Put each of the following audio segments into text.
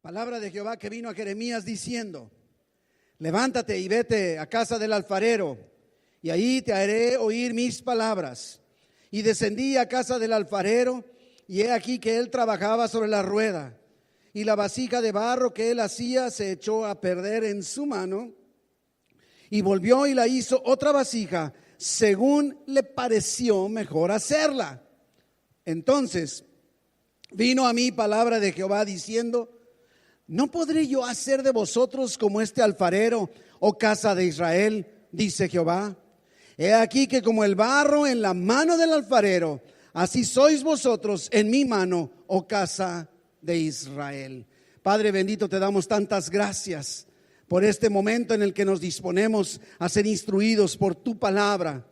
Palabra de Jehová que vino a Jeremías diciendo: levántate y vete a casa del alfarero, y ahí te haré oír mis palabras. Y descendí a casa del alfarero, y he aquí que él trabajaba sobre la rueda, y la vasija de barro que él hacía se echó a perder en su mano, y volvió y la hizo otra vasija, según le pareció mejor hacerla. Entonces vino a mí palabra de Jehová diciendo: ¿no podré yo hacer de vosotros como este alfarero, oh casa de Israel? Dice Jehová. He aquí que como el barro en la mano del alfarero, así sois vosotros en mi mano, oh casa de Israel. Padre bendito, te damos tantas gracias por este momento en el que nos disponemos a ser instruidos por tu palabra.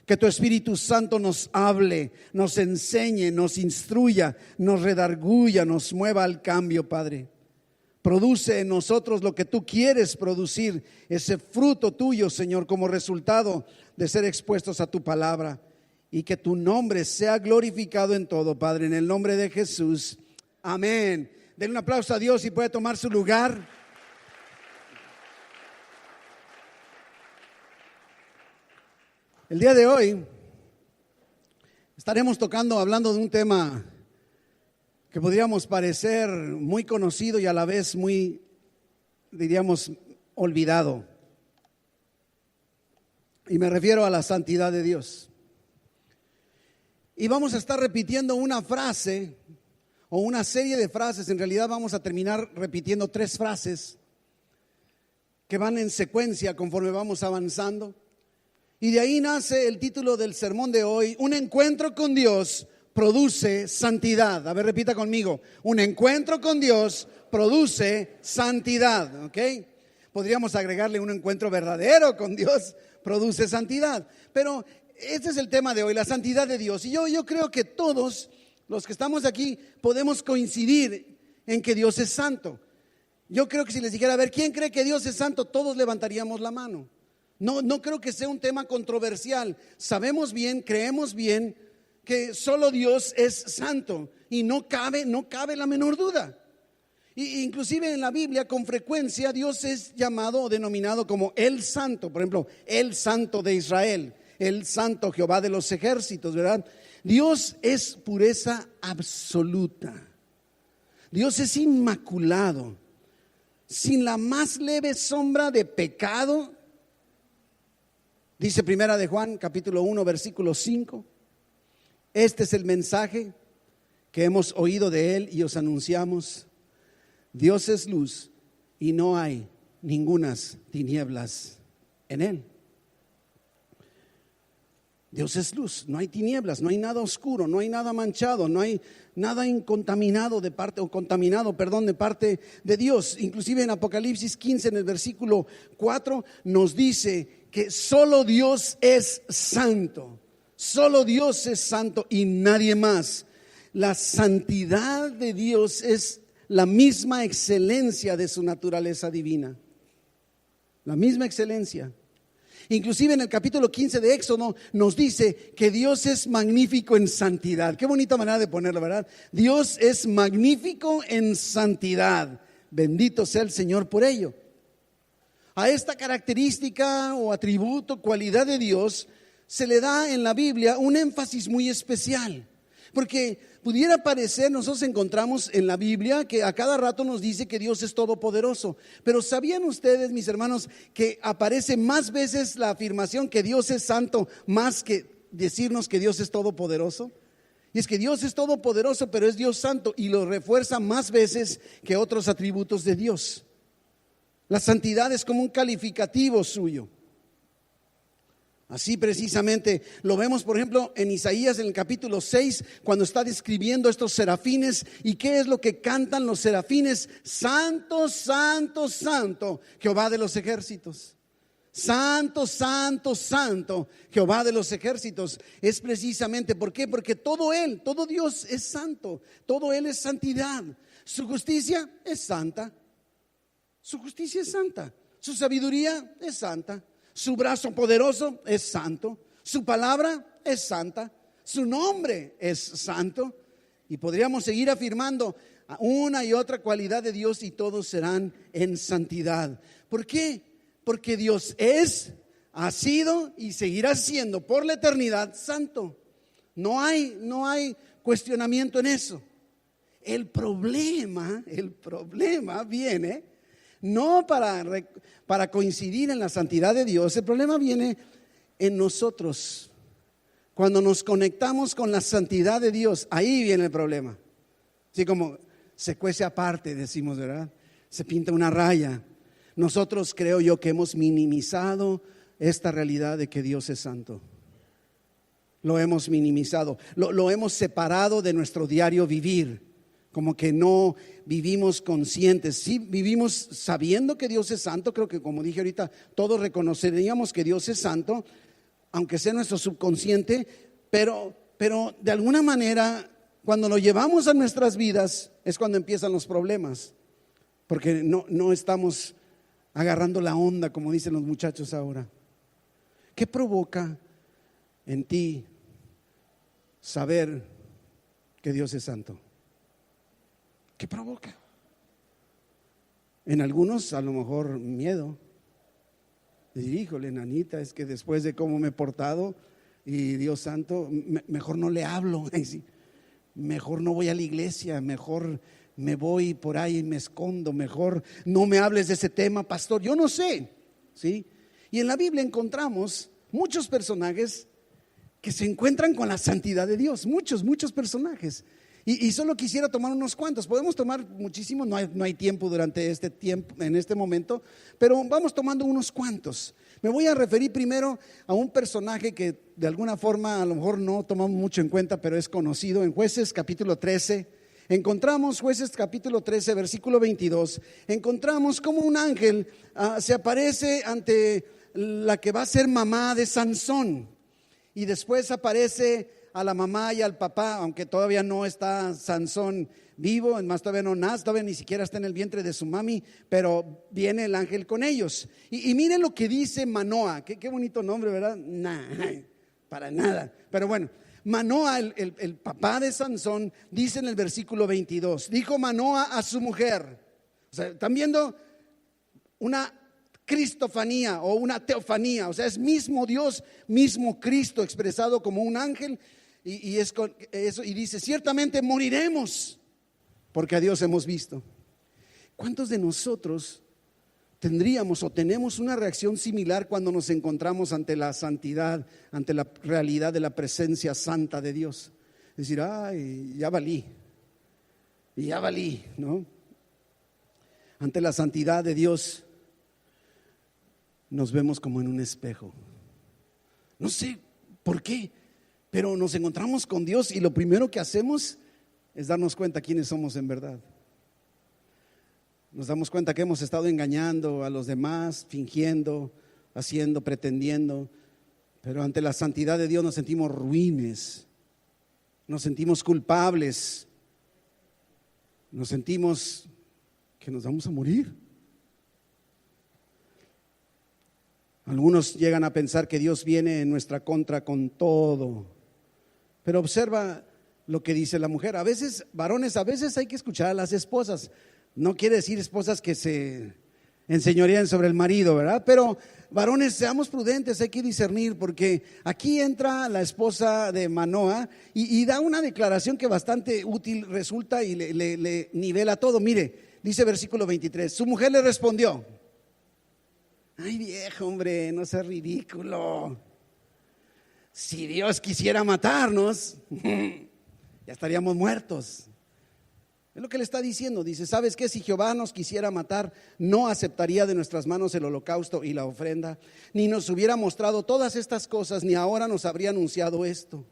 Que tu Espíritu Santo nos hable, nos enseñe, nos instruya, nos redarguya, nos mueva al cambio, Padre. Produce en nosotros lo que tú quieres producir, ese fruto tuyo, Señor, como resultado de ser expuestos a tu palabra. Y que tu nombre sea glorificado en todo, Padre, en el nombre de Jesús. Amén. Denle un aplauso a Dios y puede tomar su lugar. El día de hoy estaremos hablando de un tema que podríamos parecer muy conocido y a la vez muy, diríamos, olvidado. Y me refiero a la santidad de Dios. Y vamos a estar repitiendo una frase o una serie de frases. En realidad vamos a terminar repitiendo 3 frases que van en secuencia conforme vamos avanzando. Y de ahí nace el título del sermón de hoy: un encuentro con Dios produce santidad. A ver, repita conmigo: un encuentro con Dios produce santidad. ¿Ok? Podríamos agregarle: un encuentro verdadero con Dios produce santidad. Pero este es el tema de hoy, la santidad de Dios. Y yo creo que todos los que estamos aquí podemos coincidir en que Dios es santo. Yo creo que si les dijera, a ver, ¿quién cree que Dios es santo? Todos levantaríamos la mano. No creo que sea un tema controversial. Sabemos bien, creemos bien que solo Dios es santo y no cabe la menor duda. Y inclusive en la Biblia con frecuencia Dios es llamado o denominado como el santo. Por ejemplo, el santo de Israel, el santo Jehová de los ejércitos, ¿verdad? Dios es pureza absoluta. Dios es inmaculado, sin la más leve sombra de pecado. Dice Primera de Juan, capítulo 1, versículo 5. Este es el mensaje que hemos oído de Él y os anunciamos: Dios es luz y no hay ningunas tinieblas en Él. Dios es luz, no hay tinieblas, no hay nada oscuro, no hay nada manchado, no hay nada contaminado de parte de Dios. Inclusive en Apocalipsis 15, en el versículo 4, nos dice que solo Dios es santo. Solo Dios es santo y nadie más. La santidad de Dios es la misma excelencia de su naturaleza divina. La misma excelencia. Inclusive en el capítulo 15 de Éxodo nos dice que Dios es magnífico en santidad. Qué bonita manera de ponerlo, ¿verdad? Dios es magnífico en santidad. Bendito sea el Señor por ello. A esta característica o atributo, cualidad de Dios, se le da en la Biblia un énfasis muy especial. Porque pudiera parecer, nosotros encontramos en la Biblia que a cada rato nos dice que Dios es todopoderoso. Pero ¿sabían ustedes, mis hermanos, que aparece más veces la afirmación que Dios es santo más que decirnos que Dios es todopoderoso? Y es que Dios es todopoderoso, pero es Dios santo, y lo refuerza más veces que otros atributos de Dios. La santidad es como un calificativo suyo. Así precisamente lo vemos, por ejemplo, en Isaías en el capítulo 6, cuando está describiendo estos serafines. ¿Y qué es lo que cantan los serafines? Santo, santo, santo, Jehová de los ejércitos. Santo, santo, santo, Jehová de los ejércitos. Es precisamente, ¿por qué? Porque todo Dios es santo. Todo Él es santidad. Su justicia es santa. Su justicia es santa. Su sabiduría es santa. Su brazo poderoso es santo. Su palabra es santa. Su nombre es santo. Y podríamos seguir afirmando una y otra cualidad de Dios y todos serán en santidad. ¿Por qué? Porque Dios es, ha sido y seguirá siendo por la eternidad santo. No hay cuestionamiento en eso. El problema viene no para coincidir en la santidad de Dios. El problema viene en nosotros. Cuando nos conectamos con la santidad de Dios, ahí viene el problema. Así como se cuece aparte, decimos, ¿verdad? Se pinta una raya. Nosotros creo yo que hemos minimizado esta realidad de que Dios es santo. Lo hemos minimizado, lo hemos separado de nuestro diario vivir. Como que no vivimos conscientes. Sí vivimos sabiendo que Dios es santo. Creo que, como dije ahorita, todos reconoceríamos que Dios es santo, aunque sea nuestro subconsciente. Pero de alguna manera, cuando lo llevamos a nuestras vidas, es cuando empiezan los problemas. Porque no estamos agarrando la onda, como dicen los muchachos ahora. ¿Qué provoca en ti saber que Dios es santo? ¿Qué provoca? En algunos a lo mejor miedo. Híjole, nanita, es que después de cómo me he portado y Dios santo, mejor no le hablo, mejor no voy a la iglesia, mejor me voy por ahí y me escondo, mejor no me hables de ese tema, pastor, yo no sé, ¿sí? Y en la Biblia encontramos muchos personajes que se encuentran con la santidad de Dios, muchos personajes. Y solo quisiera tomar unos cuantos. Podemos tomar muchísimos, no hay tiempo durante este tiempo, en este momento, pero vamos tomando unos cuantos. Me voy a referir primero a un personaje que de alguna forma a lo mejor no tomamos mucho en cuenta, pero es conocido. En Jueces capítulo 13, encontramos Jueces capítulo 13, versículo 22, encontramos como un ángel se aparece ante la que va a ser mamá de Sansón. Y después aparece a la mamá y al papá, aunque todavía no está Sansón vivo, además todavía no nace, todavía ni siquiera está en el vientre de su mami, pero viene el ángel con ellos. Y miren lo que dice Manoa, qué bonito nombre, ¿verdad? Para nada, pero bueno. Manoa, el papá de Sansón, dice en el versículo 22, dijo Manoa a su mujer, o sea, están viendo una cristofanía o una teofanía, o sea, es mismo Dios, mismo Cristo expresado como un ángel. Y es con eso, y dice, ciertamente moriremos porque a Dios hemos visto. ¿Cuántos de nosotros tendríamos o tenemos una reacción similar cuando nos encontramos ante la santidad, ante la realidad de la presencia santa de Dios? Decir, ay, ya valí, ¿no? Ante la santidad de Dios nos vemos como en un espejo. No sé por qué, pero nos encontramos con Dios y lo primero que hacemos es darnos cuenta quiénes somos en verdad. Nos damos cuenta que hemos estado engañando a los demás, fingiendo, haciendo, pretendiendo, pero ante la santidad de Dios nos sentimos ruines, nos sentimos culpables, nos sentimos que nos vamos a morir. Algunos llegan a pensar que Dios viene en nuestra contra con todo. Pero observa lo que dice la mujer. A veces, varones, a veces hay que escuchar a las esposas. No quiere decir esposas que se enseñorean sobre el marido, ¿verdad? Pero varones, seamos prudentes, hay que discernir, porque aquí entra la esposa de Manoa y da una declaración que bastante útil resulta y le nivela todo. Mire, dice versículo 23, su mujer le respondió, ay viejo hombre, no seas ridículo. Si Dios quisiera matarnos, ya estaríamos muertos. Es lo que le está diciendo. Dice, ¿sabes qué? Si Jehová nos quisiera matar, no aceptaría de nuestras manos el holocausto y la ofrenda, ni nos hubiera mostrado todas estas cosas, ni ahora nos habría anunciado esto.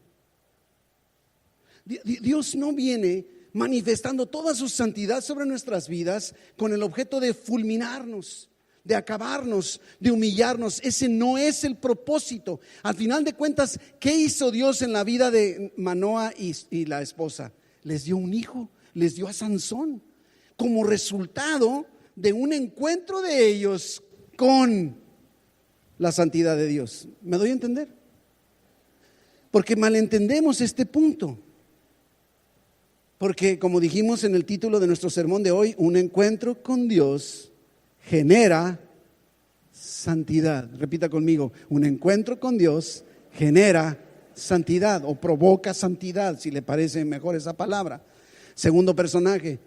Dios no viene manifestando toda su santidad sobre nuestras vidas con el objeto de fulminarnos, de acabarnos, de humillarnos. Ese no es el propósito. Al final de cuentas, ¿qué hizo Dios en la vida de Manoa y la esposa? Les dio un hijo, les dio a Sansón, como resultado de un encuentro de ellos con la santidad de Dios. ¿Me doy a entender? Porque malentendemos este punto. Porque como dijimos en el título de nuestro sermón de hoy, un encuentro con Dios genera santidad. Repita conmigo, un encuentro con Dios genera santidad o provoca santidad, si le parece mejor esa palabra. Segundo personaje,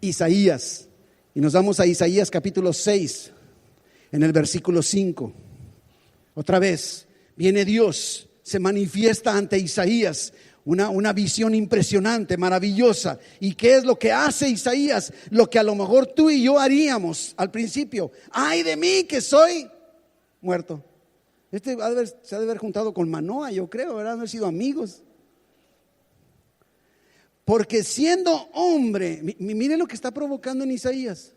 Isaías. Y nos vamos a Isaías capítulo 6, en el versículo 5. Otra vez, viene Dios, se manifiesta ante Isaías. Una visión impresionante, maravillosa. ¿Y qué es lo que hace Isaías? Lo que a lo mejor tú y yo haríamos al principio. ¡Ay de mí que soy muerto! Se ha de haber juntado con Manoah, yo creo, ¿verdad? Haber sido amigos. Porque siendo hombre, miren lo que está provocando en Isaías.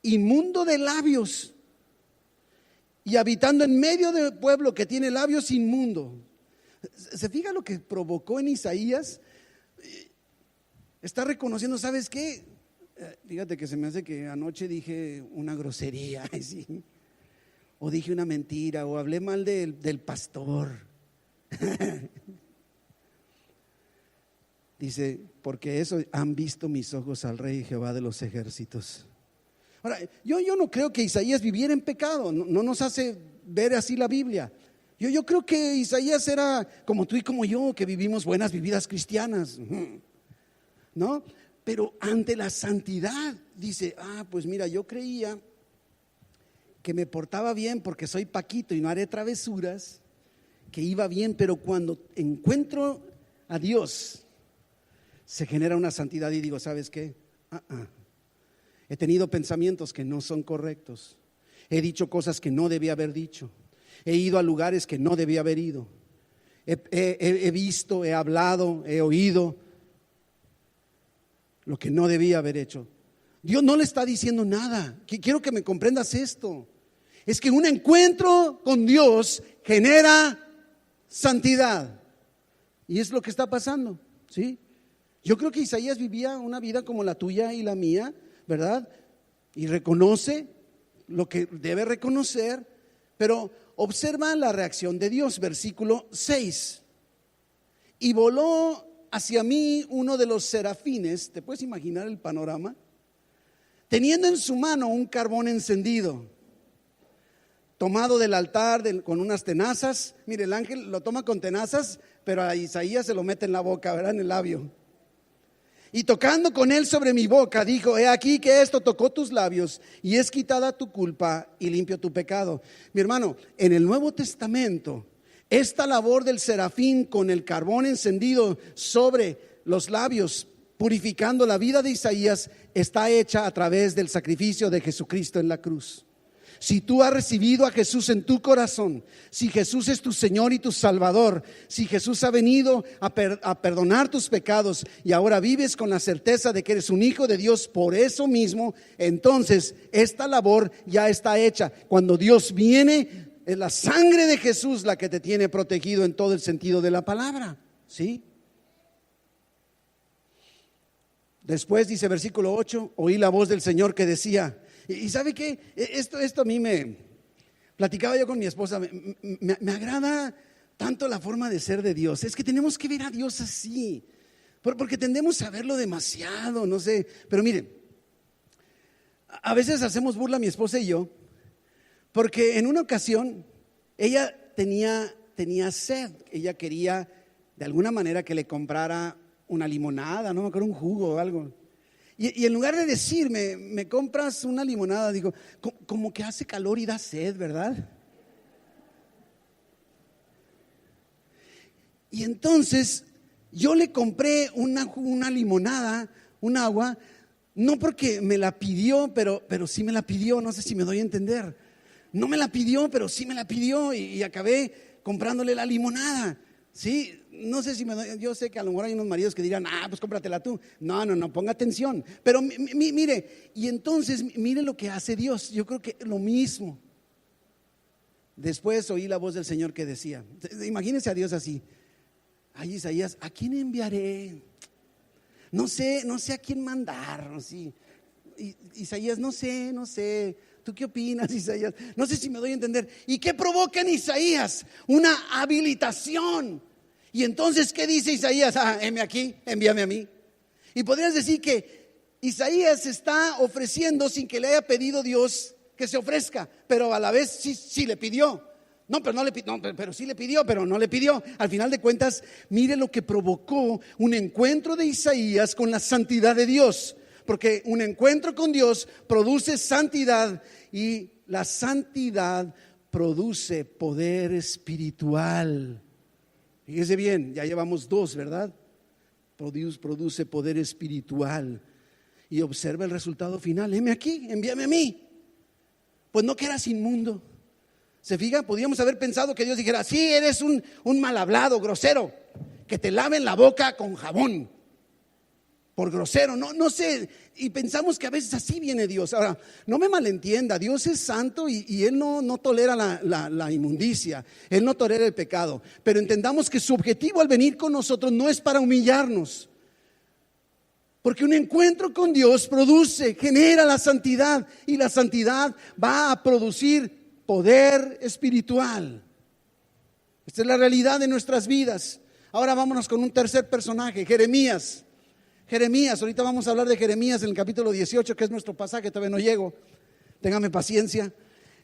Inmundo de labios y habitando en medio del pueblo que tiene labios inmundos. ¿Se fija lo que provocó en Isaías? Está reconociendo, ¿sabes qué? Fíjate que se me hace que anoche dije una grosería, ¿sí? O dije una mentira, o hablé mal del pastor. Dice, porque eso han visto mis ojos al Rey Jehová de los ejércitos. Ahora, yo no creo que Isaías viviera en pecado, no nos hace ver así la Biblia. Yo creo que Isaías era como tú y como yo, que vivimos buenas vividas cristianas, ¿no? Pero ante la santidad dice, pues mira, yo creía que me portaba bien porque soy Paquito y no haré travesuras, que iba bien, pero cuando encuentro a Dios se genera una santidad y digo, ¿sabes qué? He tenido pensamientos que no son correctos, he dicho cosas que no debía haber dicho. He ido a lugares que no debía haber ido. He visto, he hablado, he oído lo que no debía haber hecho. Dios no le está diciendo nada. Quiero que me comprendas esto. Es que un encuentro con Dios genera santidad. Y es lo que está pasando, ¿sí? Yo creo que Isaías vivía una vida como la tuya y la mía, ¿verdad? Y reconoce lo que debe reconocer, pero observa la reacción de Dios, versículo 6. Y voló hacia mí uno de los serafines, ¿te puedes imaginar el panorama? Teniendo en su mano un carbón encendido, tomado del altar con unas tenazas. Mire, el ángel lo toma con tenazas, pero a Isaías se lo mete en la boca, ¿verdad? En el labio. Y tocando con él sobre mi boca, dijo, he aquí que esto tocó tus labios y es quitada tu culpa y limpio tu pecado. Mi hermano, en el Nuevo Testamento, esta labor del serafín con el carbón encendido sobre los labios, purificando la vida de Isaías, está hecha a través del sacrificio de Jesucristo en la cruz. Si tú has recibido a Jesús en tu corazón, si Jesús es tu Señor y tu Salvador, si Jesús ha venido a perdonar tus pecados y ahora vives con la certeza de que eres un hijo de Dios por eso mismo, entonces esta labor ya está hecha. Cuando Dios viene, es la sangre de Jesús la que te tiene protegido en todo el sentido de la palabra, ¿sí? Después dice versículo 8, oí la voz del Señor que decía, y ¿sabe qué? Esto a mí me platicaba yo con mi esposa, me agrada tanto la forma de ser de Dios. Es que tenemos que ver a Dios así, porque tendemos a verlo demasiado, no sé. Pero mire, a veces hacemos burla mi esposa y yo, porque en una ocasión ella tenía sed. Ella quería de alguna manera que le comprara una limonada, no me acuerdo, un jugo o algo. Y en lugar de decirme, me compras una limonada, digo, como que hace calor y da sed, ¿verdad? Y entonces yo le compré una limonada, un agua, no porque me la pidió, pero sí me la pidió, no sé si me doy a entender. No me la pidió, pero sí me la pidió y acabé comprándole la limonada, ¿sí? No sé si yo sé que a lo mejor hay unos maridos que dirán, pues cómpratela tú. No, ponga atención. Pero mire, y entonces mire lo que hace Dios. Yo creo que lo mismo. Después oí la voz del Señor que decía, imagínense a Dios así. Ay, Isaías, ¿a quién enviaré? No sé a quién mandar, así. Isaías, no sé. ¿Tú qué opinas, Isaías? No sé si me doy a entender. ¿Y qué provoca en Isaías? Una habilitación. Y entonces, ¿qué dice Isaías? Heme aquí, envíame a mí. Y podrías decir que Isaías se está ofreciendo sin que le haya pedido Dios que se ofrezca, pero a la vez sí le pidió. No, pero no le pidió, no, pero sí le pidió, pero no le pidió. Al final de cuentas, mire lo que provocó un encuentro de Isaías con la santidad de Dios. Porque un encuentro con Dios produce santidad, y la santidad produce poder espiritual. Fíjese bien, ya llevamos 2, ¿verdad? Produce poder espiritual. Y observa el resultado final. Heme aquí, envíame a mí. Pues no que eras inmundo. ¿Se fija? Podríamos haber pensado que Dios dijera: sí, eres un mal hablado, grosero, que te laven la boca con jabón. Por grosero, no sé. Y pensamos que a veces así viene Dios. Ahora, no me malentienda, Dios es santo y Él no tolera la inmundicia. Él no tolera el pecado. Pero entendamos que su objetivo al venir con nosotros no es para humillarnos. Porque un encuentro con Dios genera la santidad, y la santidad va a producir poder espiritual. Esta es la realidad de nuestras vidas. Ahora vámonos con un tercer personaje, Jeremías. Ahorita vamos a hablar de Jeremías en el capítulo 18, que es nuestro pasaje. Todavía no llego, téngame paciencia.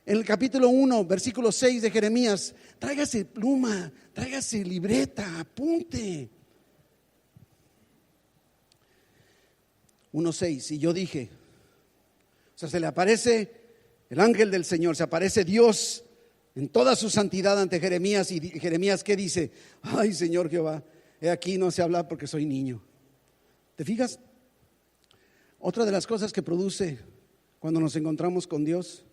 En el capítulo 1, versículo 6 de Jeremías, tráigase pluma, tráigase libreta, apunte. 1:6, y yo dije, o sea, se le aparece el ángel del Señor, se aparece Dios en toda su santidad ante Jeremías. Y Jeremías, ¿qué dice? Ay, Señor Jehová, he aquí no sé hablar porque soy niño. ¿Te fijas? Otra de las cosas que produce cuando nos encontramos con Dios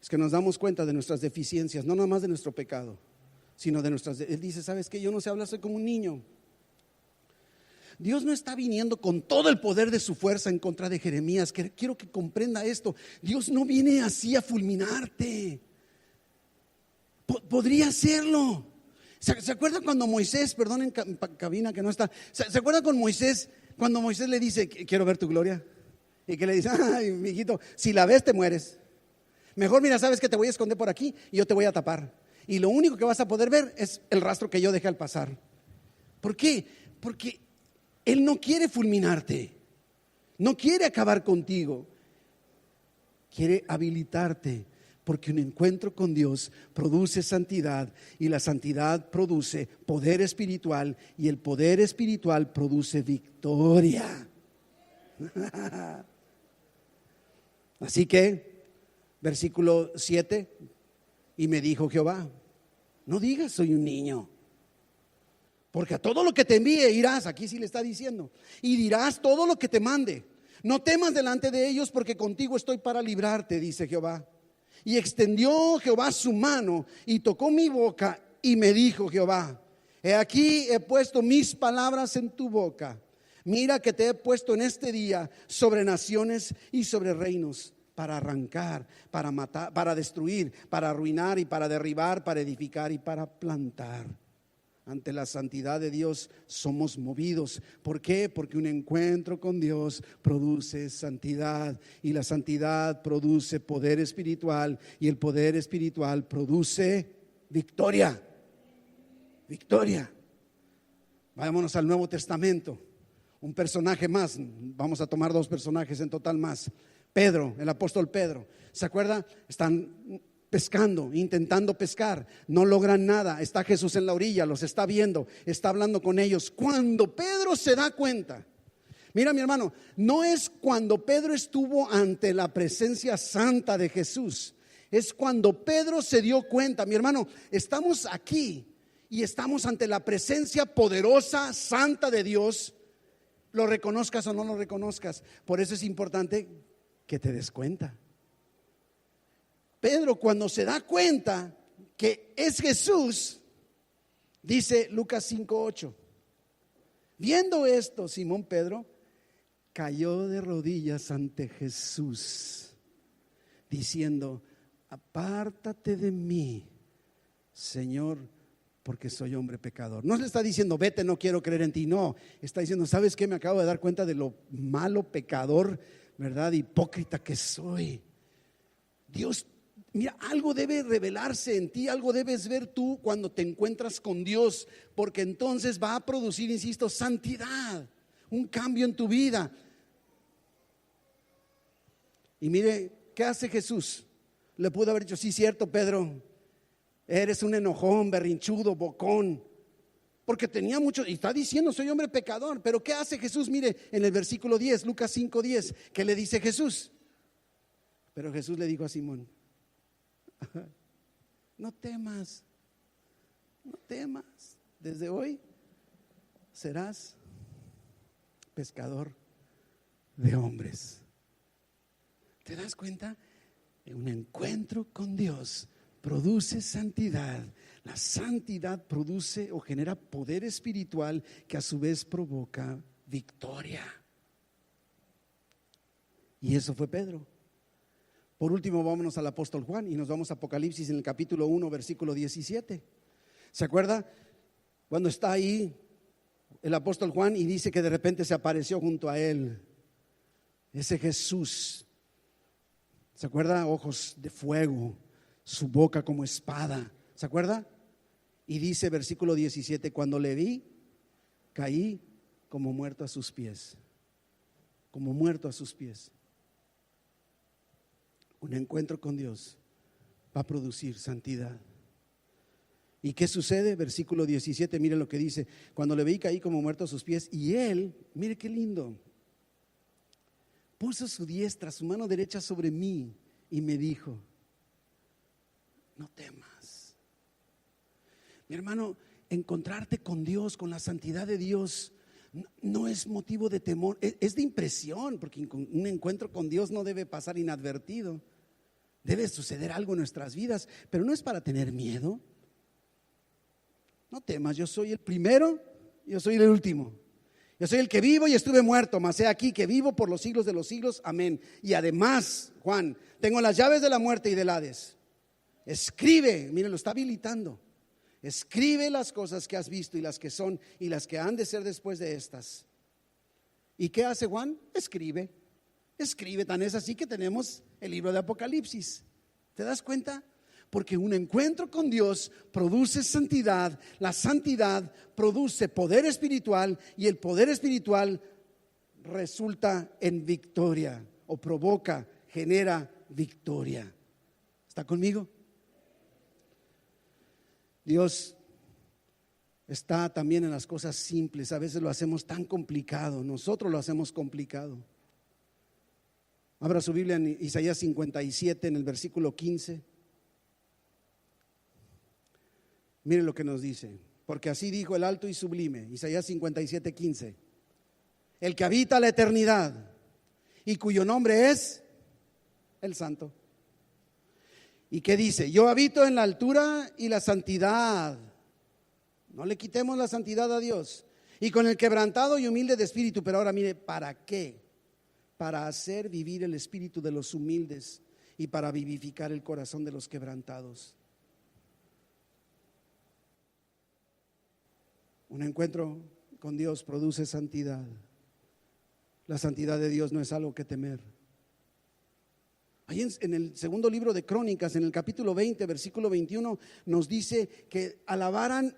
es que nos damos cuenta de nuestras deficiencias, no nada más de nuestro pecado, sino de nuestras. Él dice: ¿sabes qué? Yo no sé hablar, soy como un niño. Dios no está viniendo con todo el poder de su fuerza en contra de Jeremías. Quiero que comprenda esto. Dios no viene así a fulminarte. Podría hacerlo. ¿Se acuerda cuando Moisés, perdón, en cabina que no está, ¿se acuerda con Moisés, cuando Moisés le dice: quiero ver tu gloria? Y que le dice: ay, mijito, si la ves te mueres. Mejor, mira, sabes que te voy a esconder por aquí y yo te voy a tapar. Y lo único que vas a poder ver es el rastro que yo dejé al pasar. ¿Por qué? Porque Él no quiere fulminarte, no quiere acabar contigo, quiere habilitarte, porque un encuentro con Dios produce santidad, y la santidad produce poder espiritual, y el poder espiritual produce victoria. Así que, versículo 7, y me dijo Jehová: no digas soy un niño, porque a todo lo que te envíe irás. Aquí sí le está diciendo: y dirás todo lo que te mande. No temas delante de ellos, porque contigo estoy para librarte, dice Jehová. Y extendió Jehová su mano y tocó mi boca, y me dijo Jehová: he aquí he puesto mis palabras en tu boca. Mira que te he puesto en este día sobre naciones y sobre reinos, para arrancar, para matar, para destruir, para arruinar y para derribar, para edificar y para plantar. Ante la santidad de Dios somos movidos. ¿Por qué? Porque un encuentro con Dios produce santidad, y la santidad produce poder espiritual, y el poder espiritual produce victoria. Victoria. Vámonos al Nuevo Testamento. Un personaje más, vamos a tomar 2 personajes en total más. Pedro, el apóstol Pedro. ¿Se acuerda? Están pescando, intentando pescar, no logran nada. Está Jesús en la orilla, los está viendo, está hablando con ellos. Cuando Pedro se da cuenta, mira mi hermano, no es cuando Pedro estuvo ante la presencia santa de Jesús, es cuando Pedro se dio cuenta. Mi hermano, estamos aquí y estamos ante la presencia poderosa, santa de Dios. Lo reconozcas o no lo reconozcas. Por eso es importante que te des cuenta. Pedro, cuando se da cuenta que es Jesús, dice Lucas 5:8, viendo esto, Simón Pedro cayó de rodillas ante Jesús, diciendo: apártate de mí, Señor, porque soy hombre pecador. No le está diciendo: vete, no quiero creer en ti. No, está diciendo: ¿sabes qué? Me acabo de dar cuenta de lo malo, pecador, ¿verdad? Hipócrita que soy. Dios, Mira, algo debe revelarse en ti, algo debes ver tú cuando te encuentras con Dios, porque entonces va a producir, insisto, santidad, un cambio en tu vida. Y mire, ¿qué hace Jesús? Le pudo haber dicho, sí, cierto, Pedro, eres un enojón, berrinchudo, bocón, porque tenía mucho, y está diciendo, soy hombre pecador. Pero ¿qué hace Jesús? Mire, en el versículo 10, Lucas 5:10, ¿qué le dice Jesús? Pero Jesús le dijo a Simón, no temas, no temas, desde hoy serás pescador de hombres. ¿Te das cuenta? Un encuentro con Dios produce santidad. La santidad produce o genera poder espiritual que a su vez provoca victoria. Y eso fue Pedro. Por último, vámonos al apóstol Juan y nos vamos a Apocalipsis en el capítulo 1, versículo 17. ¿Se acuerda? Cuando está ahí el apóstol Juan y dice que de repente se apareció junto a él ese Jesús. ¿Se acuerda? Ojos de fuego, su boca como espada. ¿Se acuerda? Y dice versículo 17, cuando le vi, caí como muerto a sus pies. Como muerto a sus pies. Un encuentro con Dios va a producir santidad. ¿Y qué sucede? Versículo 17, mire lo que dice. Cuando le vi, caí como muerto a sus pies. Y él, mire qué lindo, puso su diestra, su mano derecha sobre mí y me dijo, no temas. Mi hermano, encontrarte con Dios, con la santidad de Dios, no es motivo de temor, es de impresión, porque un encuentro con Dios no debe pasar inadvertido. Debe suceder algo en nuestras vidas, pero no es para tener miedo. No temas, yo soy el primero, yo soy el último. Yo soy el que vivo y estuve muerto, mas he aquí que vivo por los siglos de los siglos, amén. Y además, Juan, tengo las llaves de la muerte y del Hades. Escribe, mire, lo está habilitando. Escribe las cosas que has visto y las que son y las que han de ser después de estas. ¿Y qué hace Juan? Escribe, tan es así que tenemos el libro de Apocalipsis. ¿Te das cuenta? Porque un encuentro con Dios produce santidad, la santidad produce poder espiritual y el poder espiritual resulta en victoria o provoca, genera victoria. ¿Está conmigo? Dios está también en las cosas simples. A veces lo hacemos tan complicado, nosotros lo hacemos complicado. Abra su Biblia en Isaías 57 en el versículo 15. Miren lo que nos dice, porque así dijo el alto y sublime, Isaías 57:15, el que habita la eternidad y cuyo nombre es el Santo. ¿Y qué dice? Yo habito en la altura y la santidad. No le quitemos la santidad a Dios. Y con el quebrantado y humilde de espíritu. Pero ahora mire, ¿para qué? Para hacer vivir el espíritu de los humildes y para vivificar el corazón de los quebrantados. Un encuentro con Dios produce santidad. La santidad de Dios no es algo que temer. Ahí en el segundo libro de Crónicas, en el capítulo 20, versículo 21, nos dice que alabaran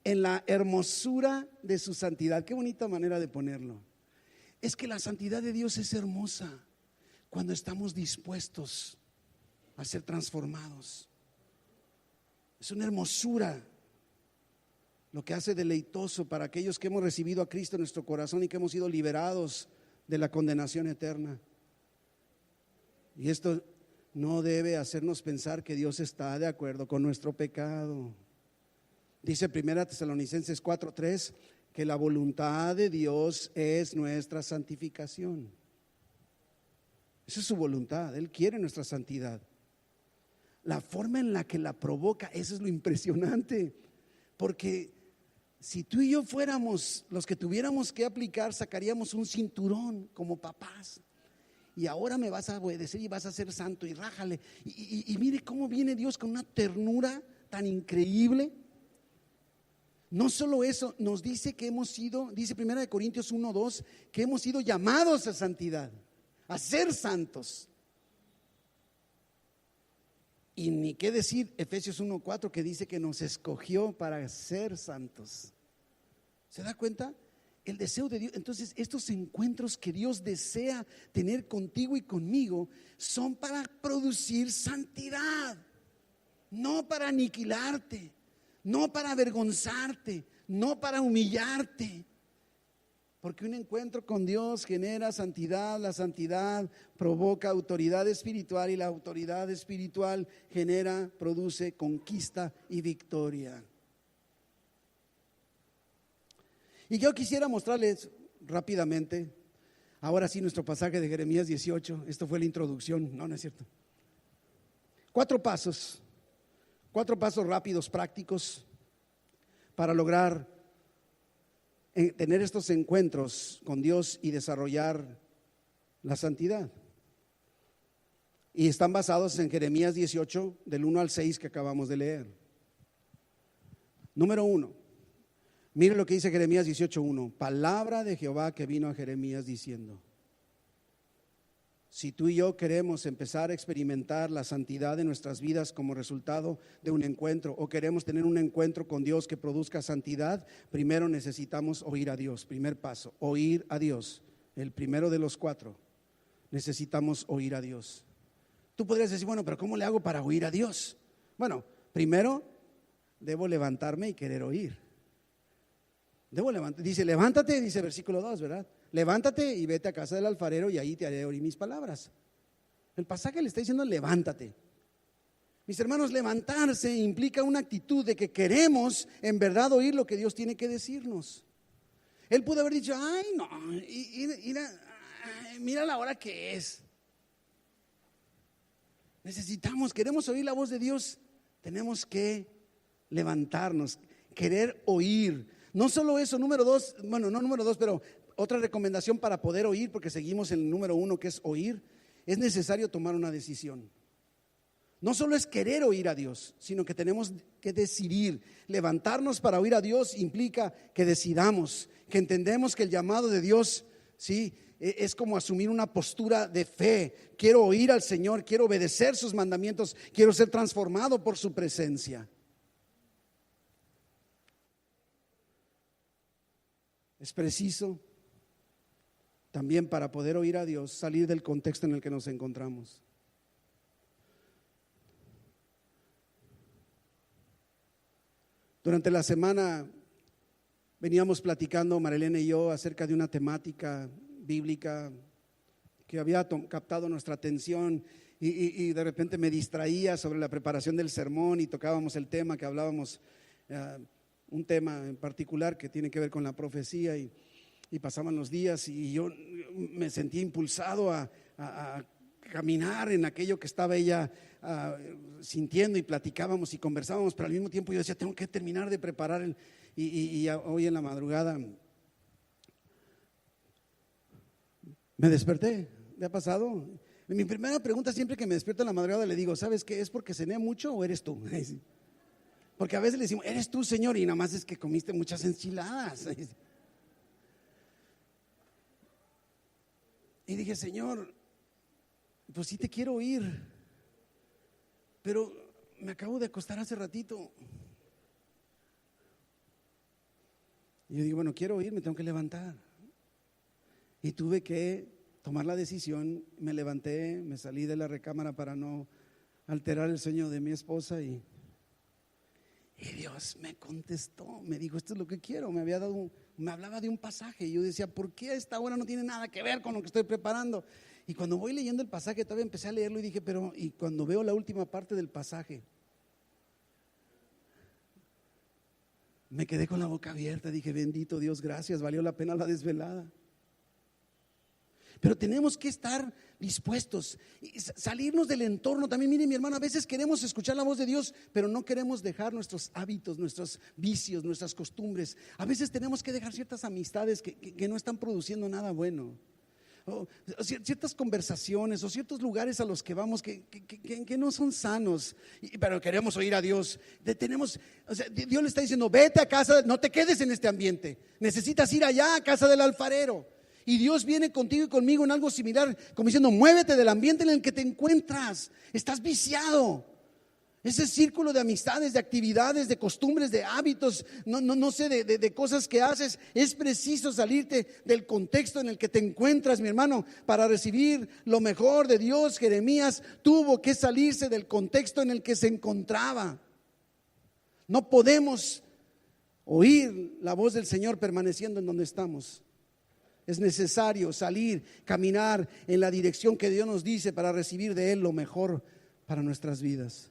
en la hermosura de su santidad. Qué bonita manera de ponerlo. Es que la santidad de Dios es hermosa cuando estamos dispuestos a ser transformados. Es una hermosura lo que hace deleitoso para aquellos que hemos recibido a Cristo en nuestro corazón y que hemos sido liberados de la condenación eterna. Y esto no debe hacernos pensar que Dios está de acuerdo con nuestro pecado. Dice 1 Tesalonicenses 4:3 que la voluntad de Dios es nuestra santificación. Esa es su voluntad, Él quiere nuestra santidad. La forma en la que la provoca, eso es lo impresionante, porque si tú y yo fuéramos los que tuviéramos que aplicar, sacaríamos un cinturón como papás. Y ahora me vas a obedecer y vas a ser santo y rájale. Y mire cómo viene Dios con una ternura tan increíble. No solo eso, nos dice que hemos sido, dice 1 Corintios 1:2, que hemos sido llamados a santidad, a ser santos. Y ni qué decir Efesios 1:4, que dice que nos escogió para ser santos. ¿Se da cuenta? El deseo de Dios. Entonces, estos encuentros que Dios desea tener contigo y conmigo son para producir santidad, no para aniquilarte, no para avergonzarte, no para humillarte. Porque un encuentro con Dios genera santidad, la santidad provoca autoridad espiritual y la autoridad espiritual produce conquista y victoria. Y yo quisiera mostrarles rápidamente, ahora sí, nuestro pasaje de Jeremías 18. Esto fue la introducción, no es cierto. 4 pasos rápidos, prácticos, para lograr tener estos encuentros con Dios y desarrollar la santidad. Y están basados en Jeremías 18, del 1 al 6 que acabamos de leer. Número 1, mire lo que dice Jeremías 18:1. Palabra de Jehová que vino a Jeremías diciendo: si tú y yo queremos empezar a experimentar la santidad de nuestras vidas como resultado de un encuentro, o queremos tener un encuentro con Dios que produzca santidad, primero necesitamos oír a Dios. Primer paso, oír a Dios. El primero de los 4, necesitamos oír a Dios. Tú podrías decir, bueno, pero ¿cómo le hago para oír a Dios? Bueno, primero debo levantarme y querer oír. Dice, levántate, dice versículo 2, ¿verdad? Levántate y vete a casa del alfarero y ahí te haré oír mis palabras. El pasaje le está diciendo levántate. Mis hermanos, levantarse implica una actitud de que queremos en verdad oír lo que Dios tiene que decirnos. Él pudo haber dicho, ay no, mira la hora que es. Queremos oír la voz de Dios, tenemos que levantarnos, querer oír. No solo eso, número 2, bueno, no número 2, pero otra recomendación para poder oír, porque seguimos en el número 1 que es oír, es necesario tomar una decisión. No solo es querer oír a Dios, sino que tenemos que decidir. Levantarnos para oír a Dios implica que decidamos, que entendemos que el llamado de Dios, sí, es como asumir una postura de fe. Quiero oír al Señor, quiero obedecer sus mandamientos, quiero ser transformado por su presencia. Es preciso también, para poder oír a Dios, salir del contexto en el que nos encontramos. Durante la semana veníamos platicando Marilena y yo acerca de una temática bíblica que había captado nuestra atención y de repente me distraía sobre la preparación del sermón y tocábamos el tema que hablábamos, un tema en particular que tiene que ver con la profecía y pasaban los días y yo me sentía impulsado a caminar en aquello que estaba ella sintiendo, y platicábamos y conversábamos, pero al mismo tiempo yo decía, tengo que terminar de preparar y hoy en la madrugada me desperté. ¿Le ha pasado? Mi primera pregunta siempre que me despierto en la madrugada le digo, ¿sabes qué? ¿Es porque cené mucho o eres tú? Porque a veces le decimos, eres tú, Señor, y nada más es que comiste muchas enchiladas. Y dije, Señor, pues sí te quiero oír, pero me acabo de acostar hace ratito. Y yo digo, bueno, quiero oír, me tengo que levantar. Y tuve que tomar la decisión, me levanté, me salí de la recámara para no alterar el sueño de mi esposa y Dios me contestó, me dijo, esto es lo que quiero. Me hablaba de un pasaje y yo decía, ¿por qué a esta hora no tiene nada que ver con lo que estoy preparando? Y cuando voy leyendo el pasaje, todavía empecé a leerlo y dije, y cuando veo la última parte del pasaje, me quedé con la boca abierta. Dije, bendito Dios, gracias, valió la pena la desvelada. Pero tenemos que estar dispuestos y salirnos del entorno. También, mire mi hermano, a veces queremos escuchar la voz de Dios, pero no queremos dejar nuestros hábitos, nuestros vicios, nuestras costumbres. A veces tenemos que dejar ciertas amistades que no están produciendo nada bueno, o ciertas conversaciones o ciertos lugares a los que vamos que no son sanos, pero queremos oír a Dios. Dios le está diciendo, vete a casa, no te quedes en este ambiente, necesitas ir allá a casa del alfarero. Y Dios viene contigo y conmigo en algo similar, como diciendo, muévete del ambiente en el que te encuentras. Estás viciado. Ese círculo de amistades, de actividades, de costumbres, de hábitos, no sé, de cosas que haces. Es preciso salirte del contexto en el que te encuentras, mi hermano, para recibir lo mejor de Dios. Jeremías tuvo que salirse del contexto en el que se encontraba. No podemos oír la voz del Señor permaneciendo en donde estamos. Es necesario salir, caminar en la dirección que Dios nos dice para recibir de Él lo mejor para nuestras vidas.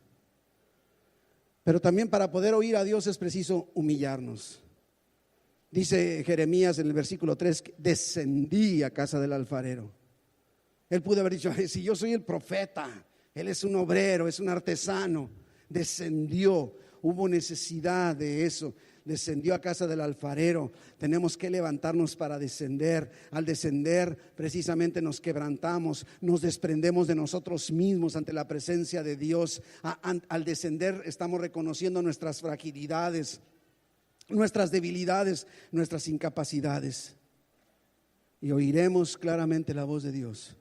Pero también para poder oír a Dios es preciso humillarnos. Dice Jeremías en el versículo 3: descendí a casa del alfarero. Él pudo haber dicho: si yo soy el profeta, él es un obrero, es un artesano. Descendió, hubo necesidad de eso. Descendió a casa del alfarero. Tenemos que levantarnos para descender. Al descender precisamente nos quebrantamos, nos desprendemos de nosotros mismos ante la presencia de Dios. Al descender estamos reconociendo nuestras fragilidades, nuestras debilidades, nuestras incapacidades, y oiremos claramente la voz de Dios.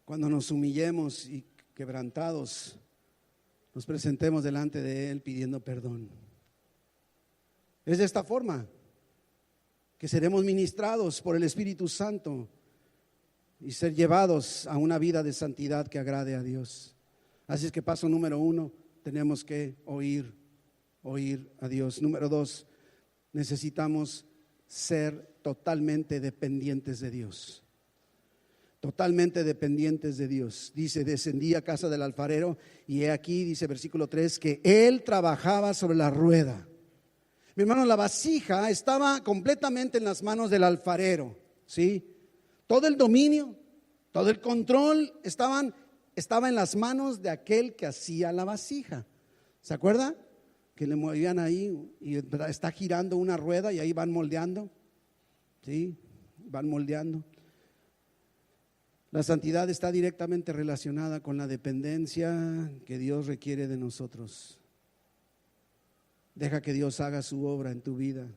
Cuando nos humillemos y quebrantados, nos presentemos delante de Él pidiendo perdón. Es de esta forma que seremos ministrados por el Espíritu Santo y ser llevados a una vida de santidad que agrade a Dios. Así es que paso número 1, tenemos que oír a Dios. Número 2, necesitamos ser totalmente dependientes de Dios. Totalmente dependientes de Dios. Dice: descendí a casa del alfarero, y he aquí, dice versículo 3, que él trabajaba sobre la rueda. Mi hermano, la vasija estaba completamente en las manos del alfarero, ¿sí? Todo el dominio, todo el control estaba en las manos de aquel que hacía la vasija. ¿Se acuerda? Que le movían ahí y está girando una rueda y ahí van moldeando, ¿sí? Van moldeando. La santidad está directamente relacionada con la dependencia que Dios requiere de nosotros. Deja que Dios haga su obra en tu vida.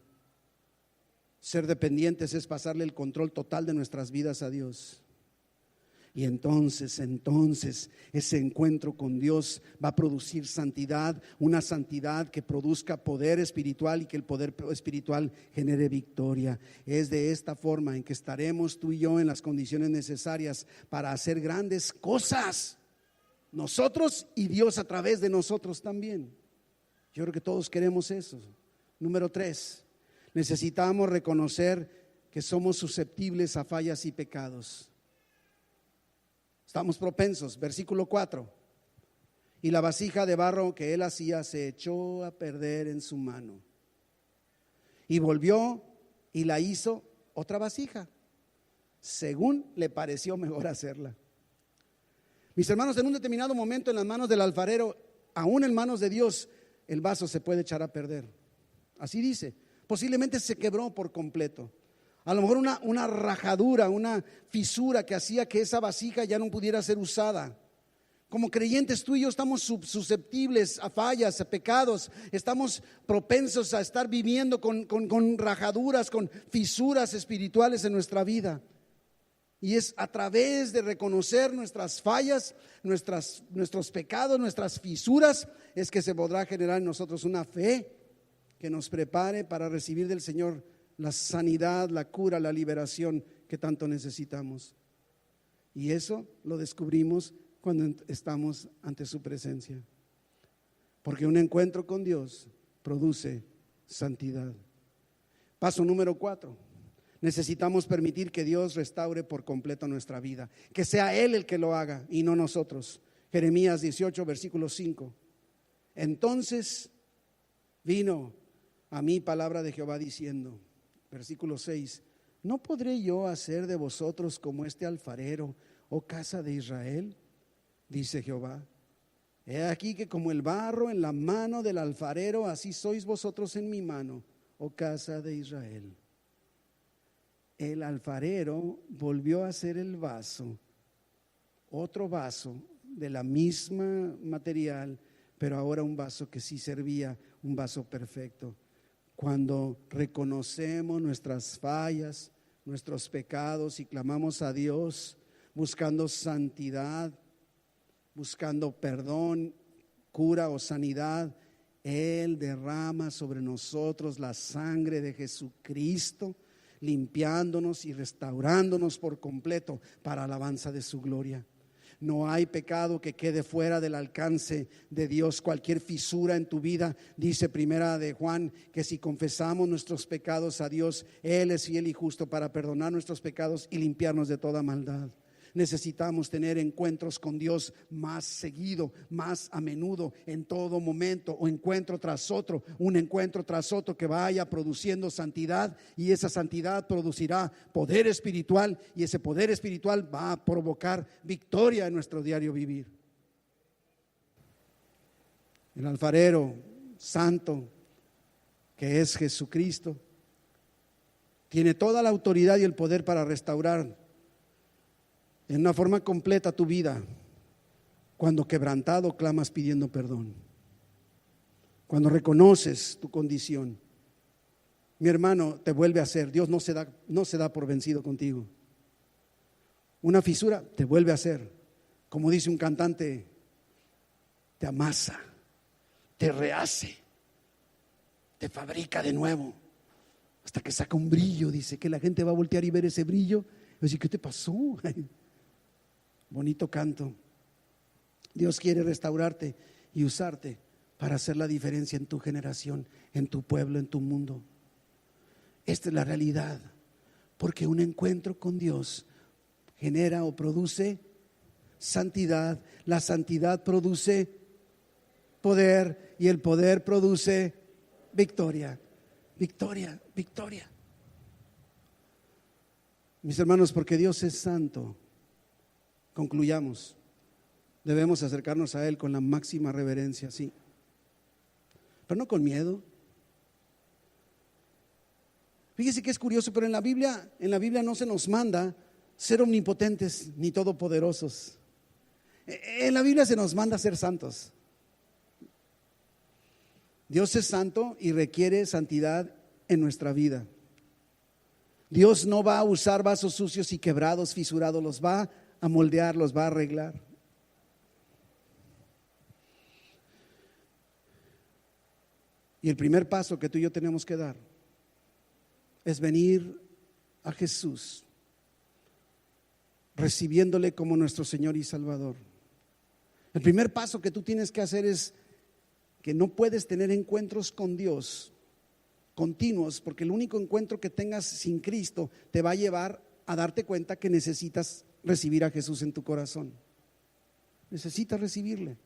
Ser dependientes es pasarle el control total de nuestras vidas a Dios. Y entonces ese encuentro con Dios va a producir santidad, una santidad que produzca poder espiritual y que el poder espiritual genere victoria. Es de esta forma en que estaremos tú y yo en las condiciones necesarias para hacer grandes cosas, nosotros y Dios a través de nosotros también. Yo creo que todos queremos eso. Número 3, necesitamos reconocer que somos susceptibles a fallas y pecados. Estamos propensos. Versículo 4: y la vasija de barro que él hacía se echó a perder en su mano, y volvió y la hizo otra vasija, según le pareció mejor hacerla. Mis hermanos, en un determinado momento en las manos del alfarero, aún en manos de Dios, el vaso se puede echar a perder. Así dice, posiblemente se quebró por completo. A lo mejor una rajadura, una fisura que hacía que esa vasija ya no pudiera ser usada. Como creyentes, tú y yo estamos susceptibles a fallas, a pecados. Estamos propensos a estar viviendo con rajaduras, con fisuras espirituales en nuestra vida. Y es a través de reconocer nuestras fallas, nuestros pecados, nuestras fisuras, es que se podrá generar en nosotros una fe que nos prepare para recibir del Señor la sanidad, la cura, la liberación que tanto necesitamos. Y eso lo descubrimos cuando estamos ante su presencia. Porque un encuentro con Dios produce santidad. Paso número 4. Necesitamos permitir que Dios restaure por completo nuestra vida. Que sea Él el que lo haga y no nosotros. Jeremías 18, versículo 5. Entonces vino a mí palabra de Jehová diciendo, versículo 6: ¿no podré yo hacer de vosotros como este alfarero, oh casa de Israel? Dice Jehová. He aquí que como el barro en la mano del alfarero, así sois vosotros en mi mano, oh casa de Israel. El alfarero volvió a hacer el vaso, otro vaso de la misma material, pero ahora un vaso que sí servía, un vaso perfecto. Cuando reconocemos nuestras fallas, nuestros pecados y clamamos a Dios buscando santidad, buscando perdón, cura o sanidad, Él derrama sobre nosotros la sangre de Jesucristo, limpiándonos y restaurándonos por completo para alabanza de su gloria. No hay pecado que quede fuera del alcance de Dios. Cualquier fisura en tu vida, dice primera de Juan, que si confesamos nuestros pecados a Dios, Él es fiel y justo para perdonar nuestros pecados y limpiarnos de toda maldad. Necesitamos tener encuentros con Dios más seguido, más a menudo, en todo momento, o encuentro tras otro, un encuentro tras otro que vaya produciendo santidad, y esa santidad producirá poder espiritual, y ese poder espiritual va a provocar victoria en nuestro diario vivir. El alfarero santo, que es Jesucristo, tiene toda la autoridad y el poder para restaurar en una forma completa tu vida, cuando quebrantado clamas pidiendo perdón, cuando reconoces tu condición. Mi hermano, te vuelve a hacer. Dios no se da por vencido contigo. Una fisura te vuelve a hacer, como dice un cantante, te amasa, te rehace, te fabrica de nuevo, hasta que saca un brillo. Dice que la gente va a voltear y ver ese brillo y decir, ¿qué te pasó? Bonito canto. Dios quiere restaurarte y usarte para hacer la diferencia en tu generación, en tu pueblo, en tu mundo. Esta es la realidad, porque un encuentro con Dios genera o produce santidad. La santidad produce poder, y el poder produce victoria. Victoria, victoria. Mis hermanos, porque Dios es santo, concluyamos, debemos acercarnos a Él con la máxima reverencia, sí, pero no con miedo. Fíjese que es curioso, pero en la Biblia no se nos manda ser omnipotentes ni todopoderosos. En la Biblia se nos manda ser santos. Dios es santo y requiere santidad en nuestra vida. Dios no va a usar vasos sucios y quebrados, fisurados, los va a moldear, los va a arreglar. Y el primer paso que tú y yo tenemos que dar es venir a Jesús, recibiéndole como nuestro Señor y Salvador. El primer paso que tú tienes que hacer es que no puedes tener encuentros con Dios continuos, porque el único encuentro que tengas sin Cristo te va a llevar a darte cuenta que necesitas recibir a Jesús en tu corazón. Necesitas recibirle.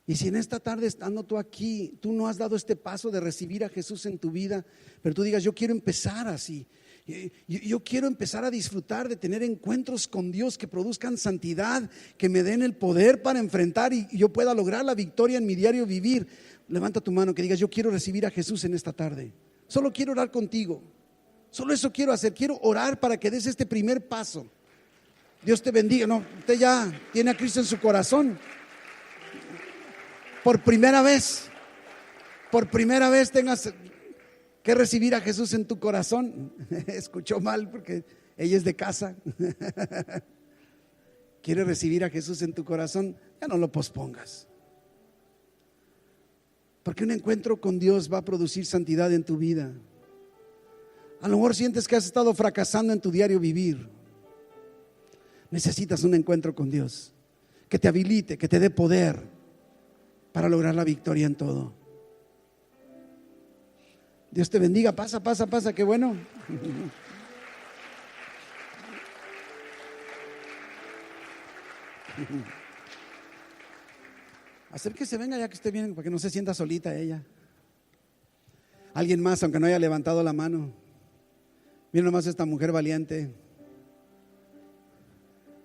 Y si en esta tarde, estando tú aquí, tú no has dado este paso de recibir a Jesús en tu vida, pero tú digas, yo quiero empezar así, yo quiero empezar a disfrutar de tener encuentros con Dios que produzcan santidad, que me den el poder para enfrentar y yo pueda lograr la victoria en mi diario vivir. Levanta tu mano que digas, yo quiero recibir a Jesús en esta tarde. Solo quiero orar contigo. Solo eso quiero hacer. Quiero orar para que des este primer paso. Dios te bendiga. No, usted ya tiene a Cristo en su corazón. Por primera vez tengas que recibir a Jesús en tu corazón. Escuchó mal porque ella es de casa. ¿Quieres recibir a Jesús en tu corazón? Ya no lo pospongas. Porque un encuentro con Dios va a producir santidad en tu vida. A lo mejor sientes que has estado fracasando en tu diario vivir. Necesitas un encuentro con Dios que te habilite, que te dé poder para lograr la victoria en todo. Dios te bendiga. Pasa, qué bueno. Acérquese, venga ya que esté bien, para que no se sienta solita ella. Alguien más, aunque no haya levantado la mano. Mira nomás esta mujer valiente.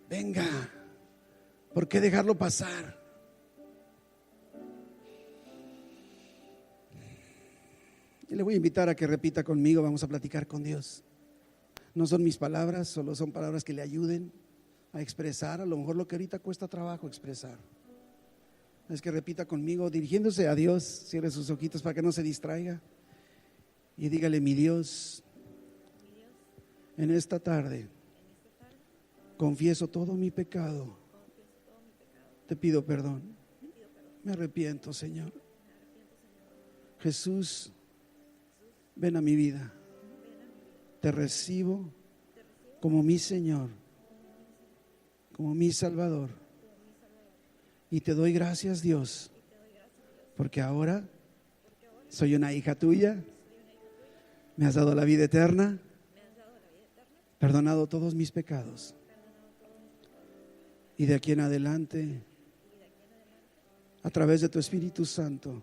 Venga, ¿por qué dejarlo pasar? Y le voy a invitar a que repita conmigo, vamos a platicar con Dios. No son mis palabras, solo son palabras que le ayuden a expresar a lo mejor lo que ahorita cuesta trabajo expresar. Es que repita conmigo, dirigiéndose a Dios, cierre sus ojitos para que no se distraiga y dígale: mi Dios, en esta tarde confieso todo mi pecado te pido perdón. Me arrepiento, Señor. Jesús, ven a mi vida. Te recibo como mi Señor, como mi Salvador. Y te doy gracias, Dios, porque ahora soy una hija tuya. Me has dado la vida eterna, perdonado todos mis pecados. Y de aquí en adelante, a través de tu Espíritu Santo,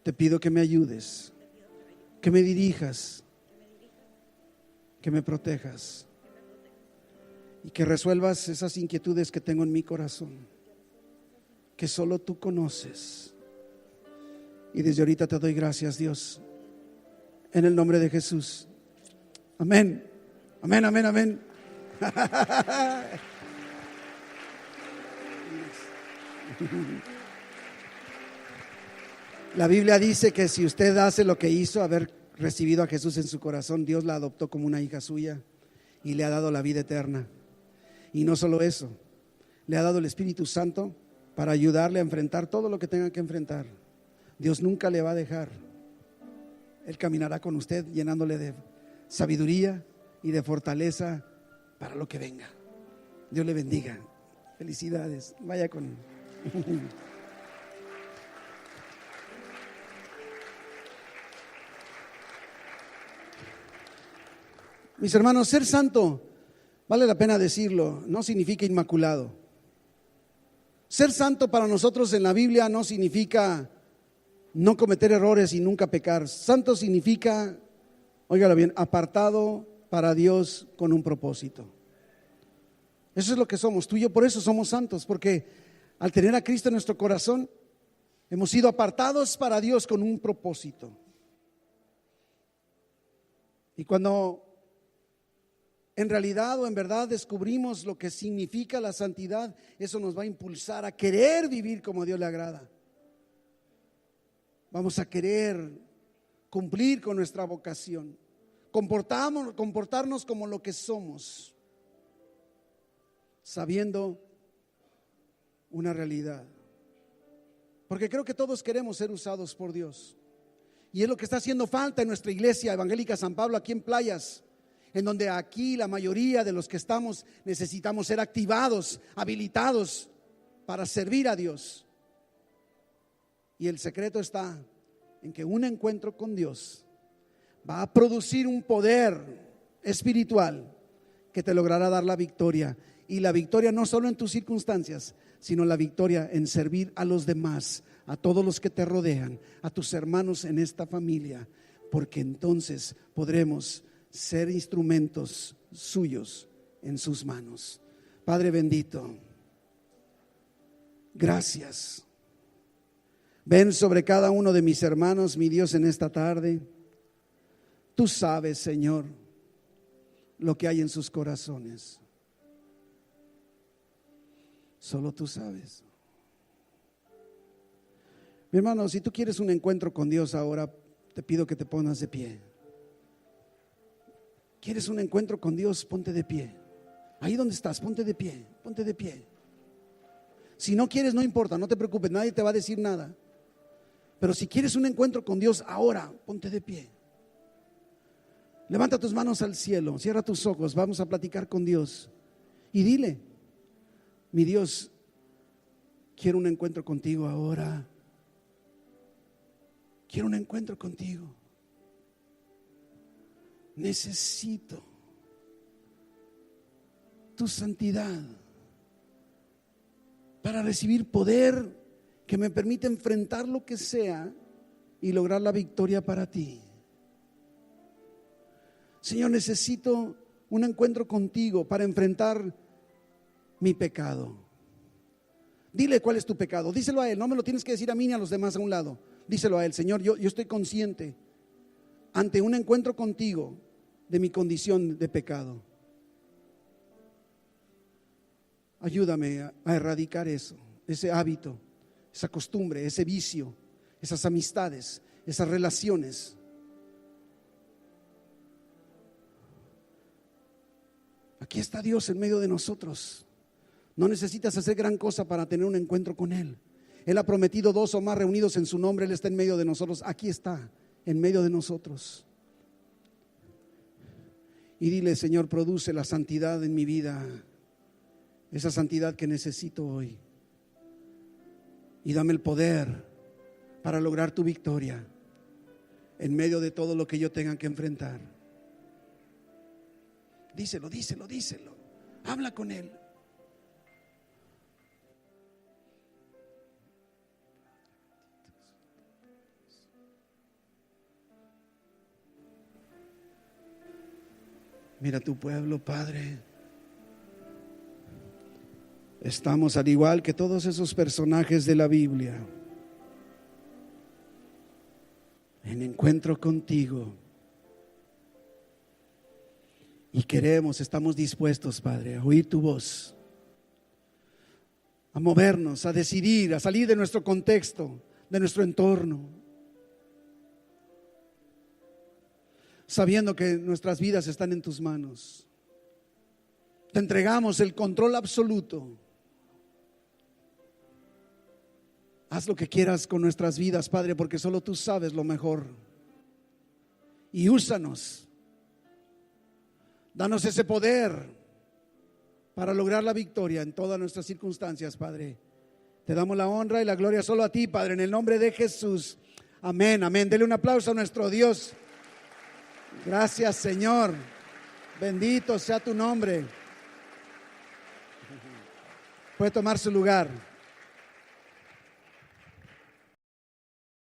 te pido que me ayudes, que me dirijas, que me protejas y que resuelvas esas inquietudes que tengo en mi corazón, que solo tú conoces. Y desde ahorita te doy gracias, Dios, en el nombre de Jesús. Amén, amén, amén, amén. La Biblia dice que si usted hace lo que hizo, haber recibido a Jesús en su corazón, Dios la adoptó como una hija suya y le ha dado la vida eterna. Y no solo eso, le ha dado el Espíritu Santo para ayudarle a enfrentar todo lo que tenga que enfrentar. Dios nunca le va a dejar. Él caminará con usted llenándole de sabiduría y de fortaleza para lo que venga. Dios le bendiga. Felicidades. Vaya con... Mis hermanos, ser santo, vale la pena decirlo, no significa inmaculado. Ser santo para nosotros en la Biblia no significa no cometer errores y nunca pecar. Santo significa, óigalo bien, apartado para Dios con un propósito. Eso es lo que somos, tú y yo, por eso somos santos, porque al tener a Cristo en nuestro corazón, hemos sido apartados para Dios con un propósito. Y cuando en realidad o en verdad descubrimos lo que significa la santidad, eso nos va a impulsar a querer vivir como a Dios le agrada. Vamos a querer cumplir con nuestra vocación, comportarnos como lo que somos, sabiendo una realidad. Porque creo que todos queremos ser usados por Dios. Y es lo que está haciendo falta en nuestra iglesia evangélica San Pablo aquí en Playas, en donde aquí la mayoría de los que estamos necesitamos ser activados, habilitados para servir a Dios. Y el secreto está en que un encuentro con Dios va a producir un poder espiritual que te logrará dar la victoria. Y la victoria no solo en tus circunstancias, sino la victoria en servir a los demás, a todos los que te rodean, a tus hermanos en esta familia, porque entonces podremos ser instrumentos suyos en sus manos. Padre bendito, gracias. Ven sobre cada uno de mis hermanos, mi Dios, en esta tarde. Tú sabes, Señor, lo que hay en sus corazones. Solo tú sabes. Mi hermano, si tú quieres un encuentro con Dios ahora, te pido que te pongas de pie. ¿Quieres un encuentro con Dios? Ponte de pie. Ahí donde estás, ponte de pie, ponte de pie. Si no quieres, no importa, no te preocupes, nadie te va a decir nada. Pero si quieres un encuentro con Dios ahora, ponte de pie. Levanta tus manos al cielo, cierra tus ojos, vamos a platicar con Dios. Y dile: mi Dios, quiero un encuentro contigo ahora. Quiero un encuentro contigo. Necesito tu santidad para recibir poder que me permita enfrentar lo que sea y lograr la victoria para ti. Señor, necesito un encuentro contigo para enfrentar mi pecado. Dile cuál es tu pecado, díselo a Él, no me lo tienes que decir a mí ni a los demás a un lado. Díselo a Él: Señor, yo estoy consciente ante un encuentro contigo de mi condición de pecado. Ayúdame a erradicar eso, ese hábito, esa costumbre, ese vicio, esas amistades, esas relaciones. Aquí está Dios en medio de nosotros. No necesitas hacer gran cosa para tener un encuentro con Él. Él ha prometido 2 o más reunidos en su nombre. Él está en medio de nosotros. Aquí está, en medio de nosotros. Y dile: Señor, produce la santidad en mi vida, esa santidad que necesito hoy. Y dame el poder para lograr tu victoria en medio de todo lo que yo tenga que enfrentar. Díselo, díselo, díselo. Habla con Él. Mira tu pueblo, Padre. Estamos al igual que todos esos personajes de la Biblia, en encuentro contigo. Y estamos dispuestos, Padre, a oír tu voz, a movernos, a decidir, a salir de nuestro contexto, de nuestro entorno, sabiendo que nuestras vidas están en tus manos. Te entregamos el control absoluto. Haz lo que quieras con nuestras vidas, Padre, porque solo tú sabes lo mejor. Y úsanos. Danos ese poder para lograr la victoria en todas nuestras circunstancias, Padre. Te damos la honra y la gloria solo a ti, Padre, en el nombre de Jesús. Amén, amén. Dele un aplauso a nuestro Dios. Gracias, Señor. Bendito sea tu nombre. Puede tomar su lugar.